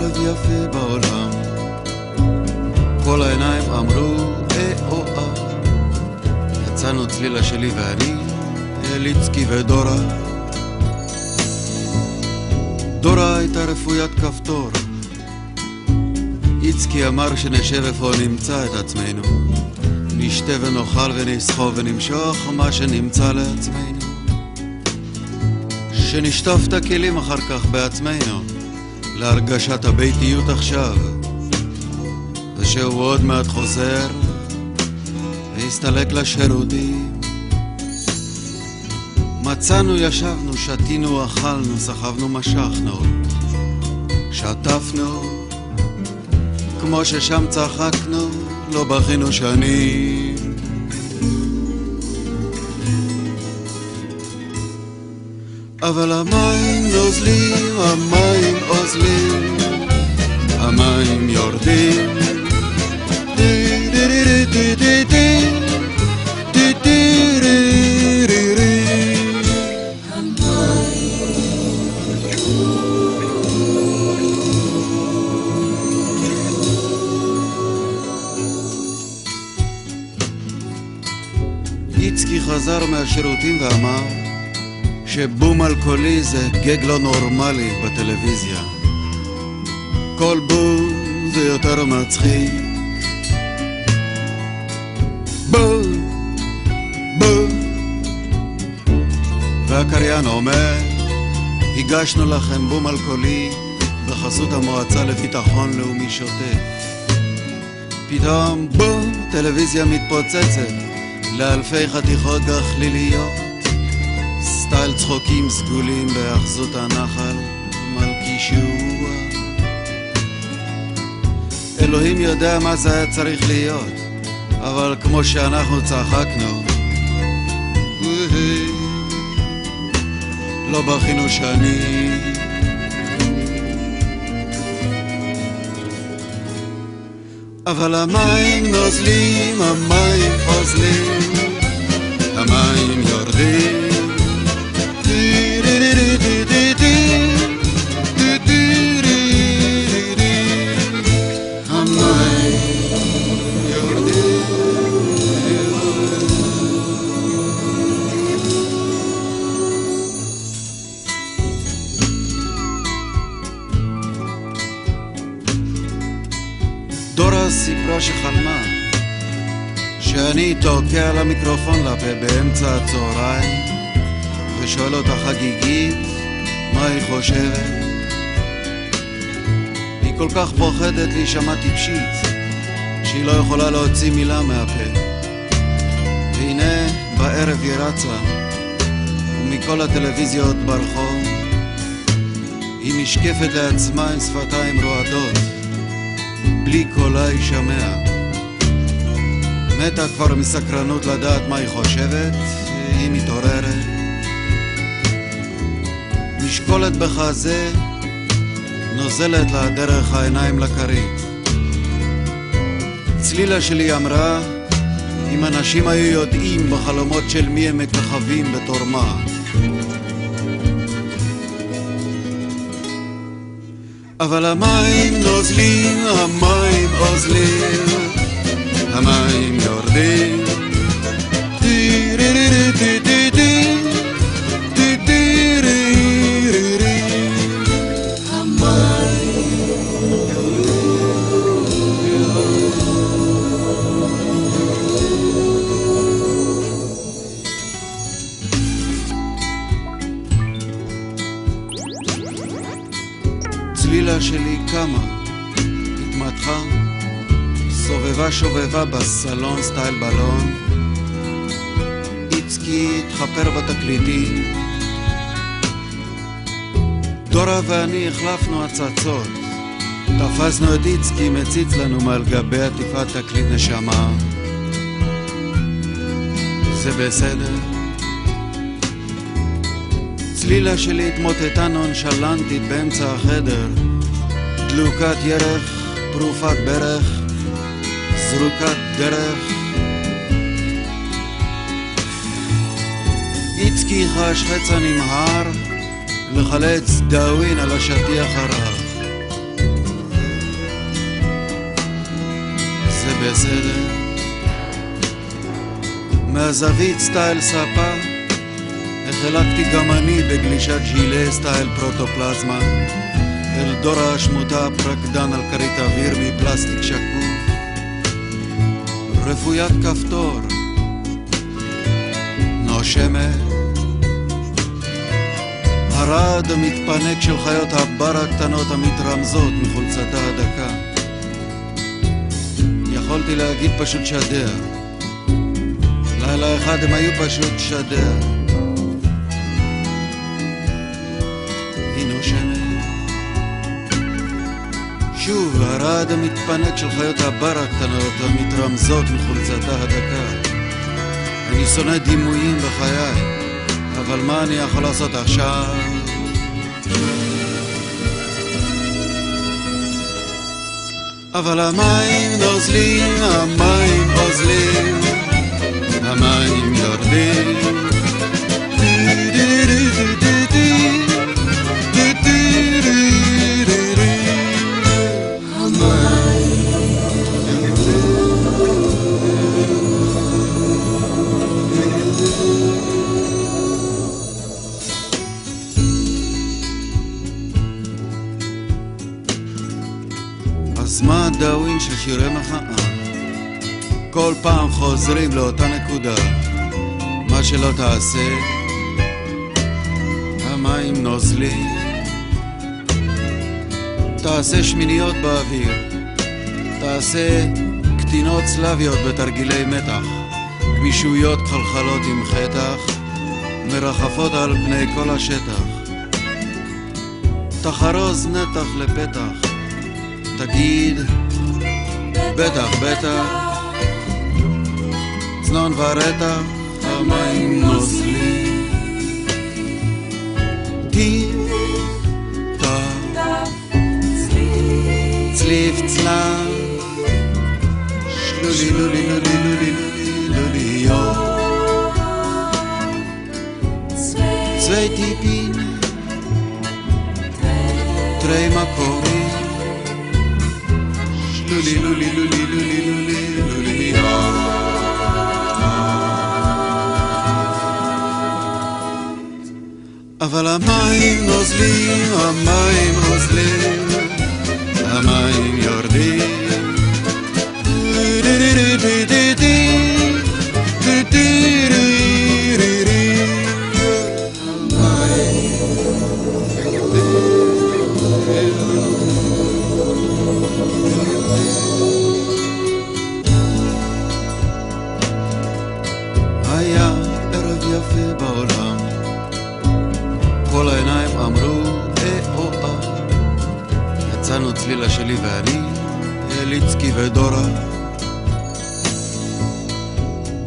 ערב יפה בעולם. כל העיניים אמרו או יצאנו צלילה שלי ואני, ליצקי ודורה. דורה הייתה רפוית כפתור, איצקי אמר שנשב איפה נמצא את עצמנו, נשתה ונאכל ונסחוב ונמשוך מה שנמצא לעצמנו, שנשטוף את הכלים אחר כך בעצמנו להרגשת הביתיות עכשיו, ושהוא עוד מעט חוזר והסתלק לשירותים. מצאנו, ישבנו, שתינו, אכלנו, סחבנו, משכנו, שטפנו, כמו ששם צחקנו, לא בכינו שנים. אבל המים נוזלים, המים אוזלים, המים יורדים. איצקי חזר מהשירותים ואמר שבום אלכוהולי זה גג לא נורמלי בטלוויזיה. כל בום זה יותר מצחיק. בום, בום. והקריין אומר, הגשנו לכם בום אלכוהולי בחסות המועצה לביטחון לאומי שוטף. פתאום בום, טלוויזיה מתפוצצת לאלפי חתיכות גחליליות, סטייל צחוקים סגולים באחזות הנחל מלכישוע. אלוהים יודע מה זה היה צריך להיות, אבל כמו שאנחנו צחקנו, לא בכינו שנים. אבל המים נוזלים, המים אוזלים, המים יורדים. דורה סיפרה שחלמה שאני תוקע על המיקרופון לפה באמצע הצהריים ושואל אותה חגיגית מה היא חושבת. היא כל כך פוחדת להישמע טיפשית שהיא לא יכולה להוציא מילה מהפה. והנה בערב היא רצה ומכל הטלוויזיות ברחוב היא נשקפת לעצמה עם שפתיים רועדות בלי קולה יישמע. מתה כבר מסקרנות לדעת מה היא חושבת. היא מתעוררת, משקולת בחזה, נוזלת לה דרך העיניים לכרית. צלילה שלי אמרה, אם אנשים היו יודעים בחלומות של מי הם מככבים בתור מה. אבל המים נוזלים, המים אוזלים, המים יורדים. צלילה שלי קמה, התמתחה, סובבה שובבה בסלון סטייל בלון. איצקי התחפר בתקליטים. דורה ואני החלפנו הצצות. תפסנו את איצקי מציץ לנו מעל גבי עטיפת תקליט נשמה. זה בסדר. צלילה שלי התמוטטה נונשלנטית באמצע החדר. דלוקת ירח, פרופת ברך, זרוקת דרך. איצקי חש חצה נמהר לחלץ דאווין על השטיח הרח. בסדר. מהזווית סטייל ספה החלקתי גם אני בגלישת ג'ילה סטייל פרוטופלזמה אל דור השמוטה פרקדן על כרית אוויר מפלסטיק שקוף. רפוית כפתור נושמת, הרעד המתפנק של חיות הבר הקטנות המתרמזות מחולצתה הדקה. יכולתי להגיד פשוט שדר, לילה אחד הם היו פשוט שדר. היא נושמת שוב, הרעד המתפנק של חיות הבר הקטנות המתרמזות מחולצתה הדקה. אני שונא דימויים בחיי, אבל מה אני יכול לעשות עכשיו? אבל המים נוזלים, המים אוזלים, המים יורדים. אז מה הדאווין של שירי מחאה? כל פעם חוזרים לאותה נקודה, מה שלא תעשה, המים נוזלים. תעשה שמיניות באוויר, תעשה קטינות סלביות בתרגילי מתח, גמישויות חלחלות עם חתך, מרחפות על פני כל השטח. תחרוז נתח לפתח, תגיד בטח בטח, צנון ורתח, המים נוזלים. טיפ טף צליף צלב, שלולי לולי לולי לולי לולי לולי יום, צווי טיפין טרי מקורי, לולי לולי לולי לולי לולי לולי יום. אבל המים נוזלים, המים נוזלים, המים יורדים. היה ערב יפה בעולם, כל העיניים אמרו או-אה. יצאנו צלילה שלי ואני, אליצקי ודורה.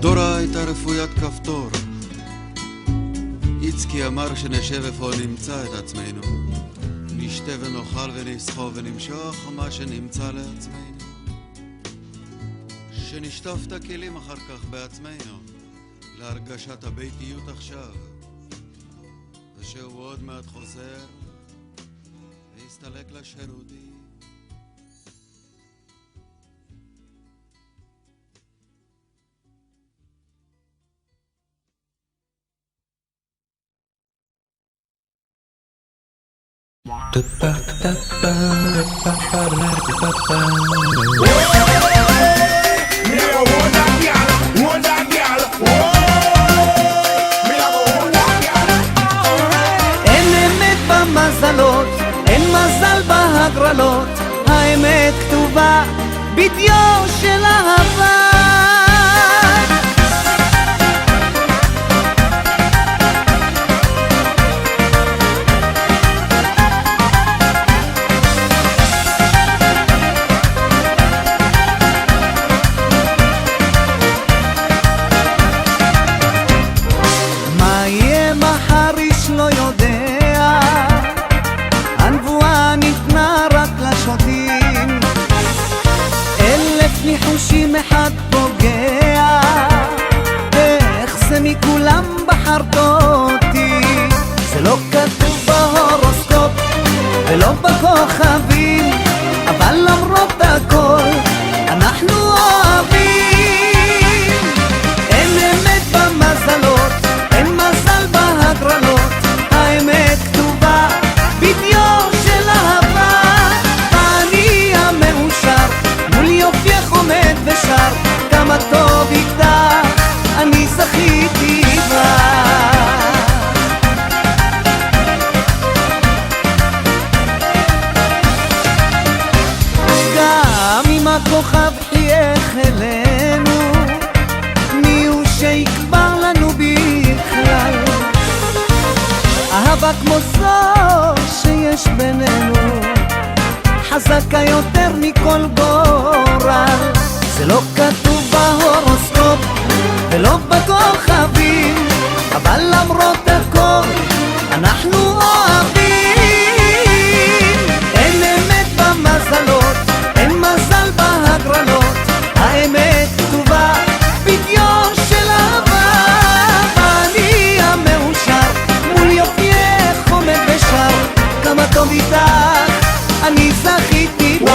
דורה הייתה רפוית כפתור, איצקי אמר שנשב איפה נמצא את עצמנו, נשתה ונאכל ונסחוב ונמשוך מה שנמצא לעצמנו, שנשטוף את הכלים אחר כך בעצמנו להרגשת הביתיות עכשיו, ושהוא עוד מעט חוזר והסתלק לשירותי. אין אמת במזלות, אין מזל בהגרלות, האמת כתובה בדיו של אהבה. ניחושים אחד פוגע, איך זה מכולם בחרת אותי? זה לא כתוב בהורוסקופ ולא בכוכבים, אבל למרות הכל אנחנו הכוכב חייך אלינו, מי הוא שיקבר לנו בכלל? אהבה כמו זו שיש בינינו, חזקה יותר מכל גורל. זה לא כתוב בהורוסקופ ולא בכוכבים, אבל למרות הכל אנחנו אוהבים. אין אמת במזלות, אין מזל בהגרלות, האמת כתובה בדיו של אהבה. אני המאושר מול יופייך עומד ושר, כמה טוב איתך אני זכיתי בה.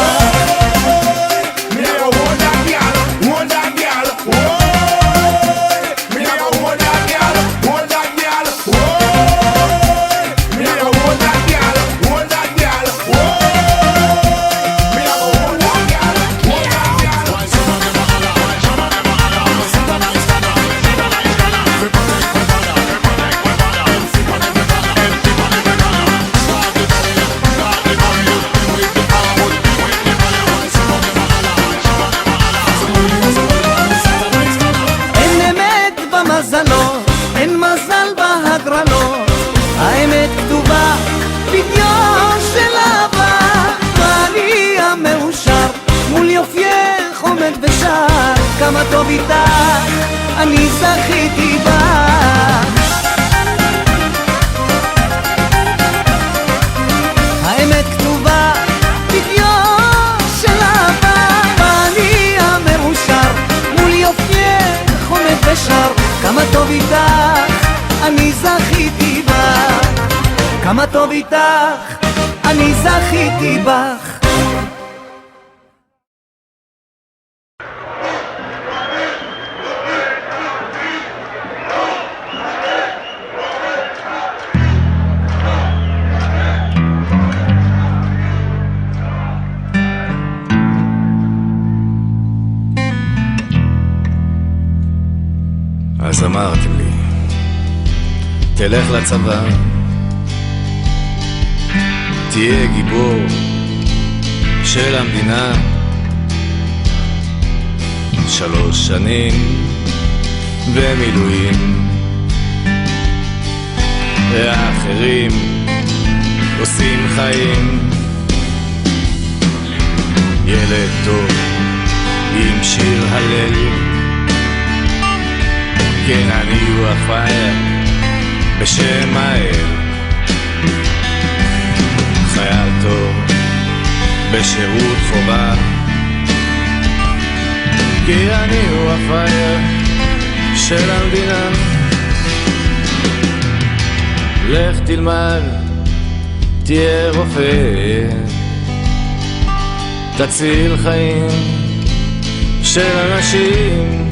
אין מזל בהגרלות, האמת כתובה בדיו של אהבה. ואני המאושר מול יופייך עומד ושר, כמה טוב איתך אני זכיתי בך. האמת כתובה בדיו של אהבה, ואני המאושר מול יופייך עומד ושר, כמה טוב איתך אני זכיתי בך, כמה טוב איתך אני זכיתי בך. אז אמרתם לי, תלך לצבא, תהיה גיבור של המדינה. 3 שנים במילואים, האחרים עושים חיים. ילד טוב עם שיר הלל, כן אני הוא הפראייר בשם האל. חייל טוב בשירות חובה, כי אני הוא הפראייר של המדינה. לך תלמד, תהיה רופא, תציל חיים של אנשים.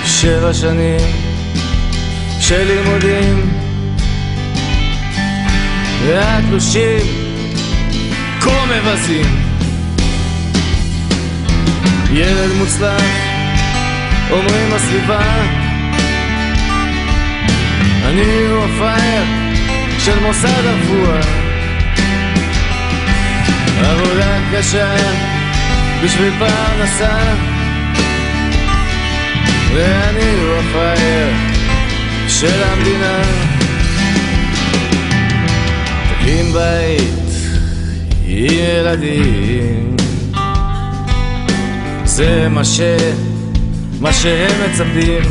7 שנים של לימודים, והתלושים כה מבזים. ילד מוצלח אומרים הסביבה, אני הוא הפראייר של מוסד הרפואה. עבודה קשה בשביל פרנסה, ואני הוא הפראייר של המדינה. תקים בית עם ילדים, זה מה שהם מצפים.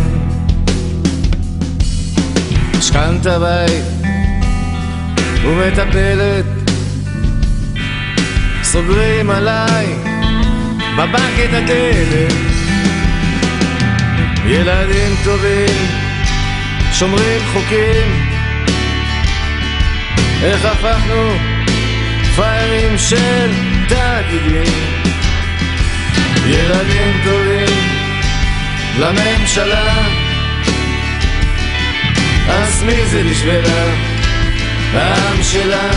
משכנת בית ומטפלת, סוגרים עליי בבנק את הדלת. ילדים טובים שומרים חוקים, איך הפכנו פיירים של תאגידים. ילדים טובים לממשלה, אז מי זה בשבילה? העם שלה.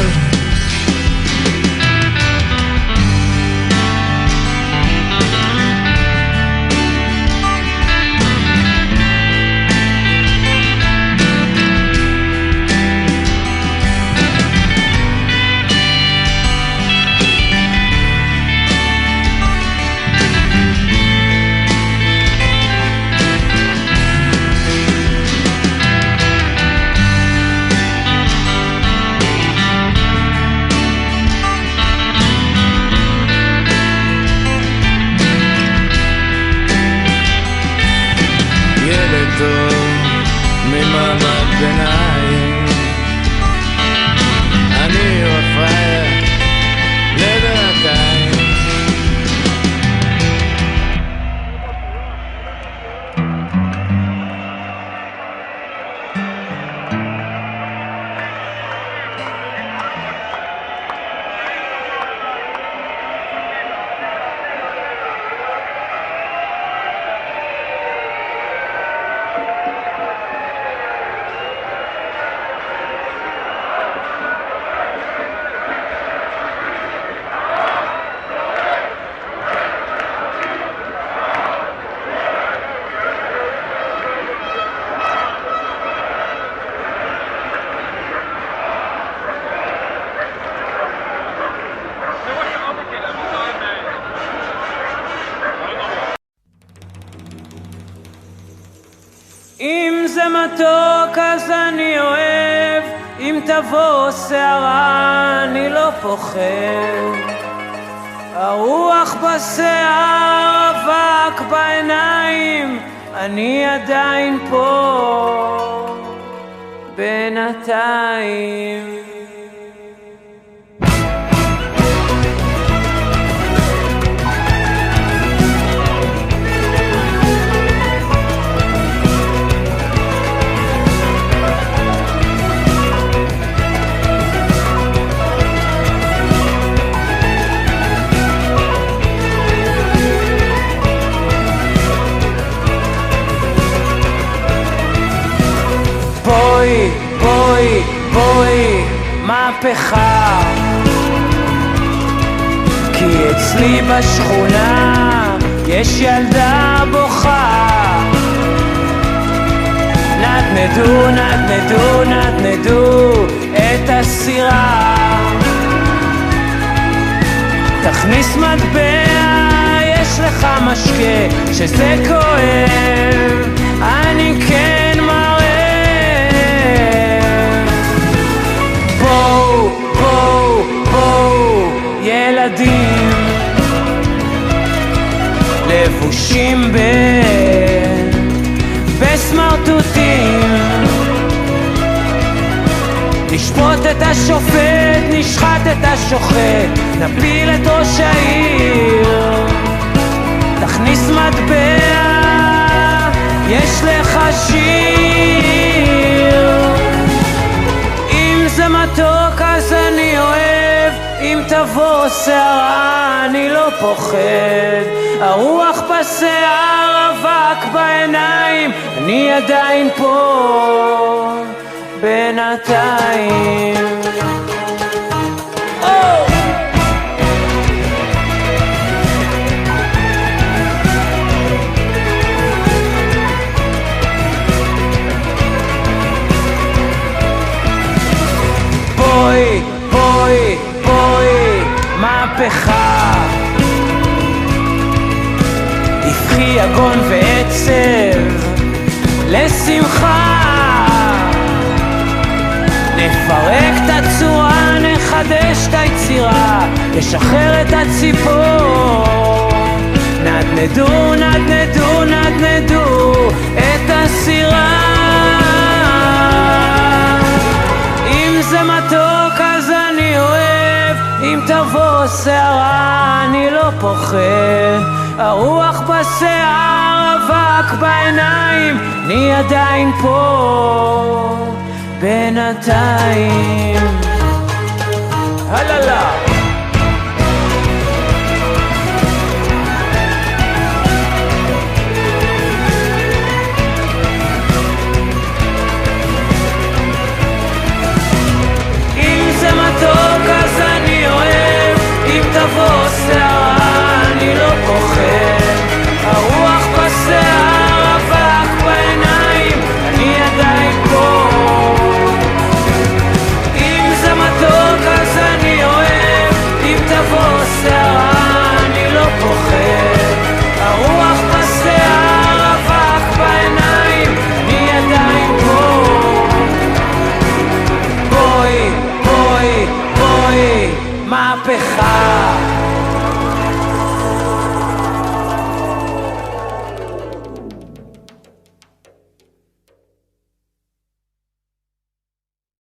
מתוק אז אני אוהב, אם תבוא שערה אני לא פוחד. הרוח בשיער, אבק בעיניים, אני עדיין פה בינתיים. בואי, בואי, בואי, מהפכה, כי אצלי בשכונה יש ילדה בוכה. נדנדו, נדנדו, נדנדו את הסירה, תכניס מטבע, יש לך משקה שזה כואב, אני כן מראה. בואו, בואו, בואו, ילדים לבושים בסמרטוטים, נשפוט את השופט, נשחט את השוחט, נפיל את ראש העיר, תכניס מטבע, יש לך שיר. אם זה מתוק אז אני אוהב, אם תבוא שערה אני לא פוחד. הרוח בשיער, אבק בעיניים, אני עדיין פה בינתיים. בואי, בואי, בואי, מהפכה, הפכי יגון ועצב לשמחה, נפרק את הצורה, נחדש את היצירה, נשחרר את הציפור, נדנדו, נדנדו, נדנדו את הסירה. אם זה מתוק אז אני אוהב, אם תבוא שערה אני לא פוחד. הרוח בשיער, אבק בעיניים, אני עדיין פה בינתיים. הללה. תבוא שערה אני לא פוחד, הרוח בשיער, אבק בעיניים, אני עדיין פה. אם זה מתוק אז אני אוהב, אם תבוא שערה אני לא פוחד, הרוח בשיער, אבק בעיניים, אני עדיין פה. בואי, בואי, בואי, מהפכה.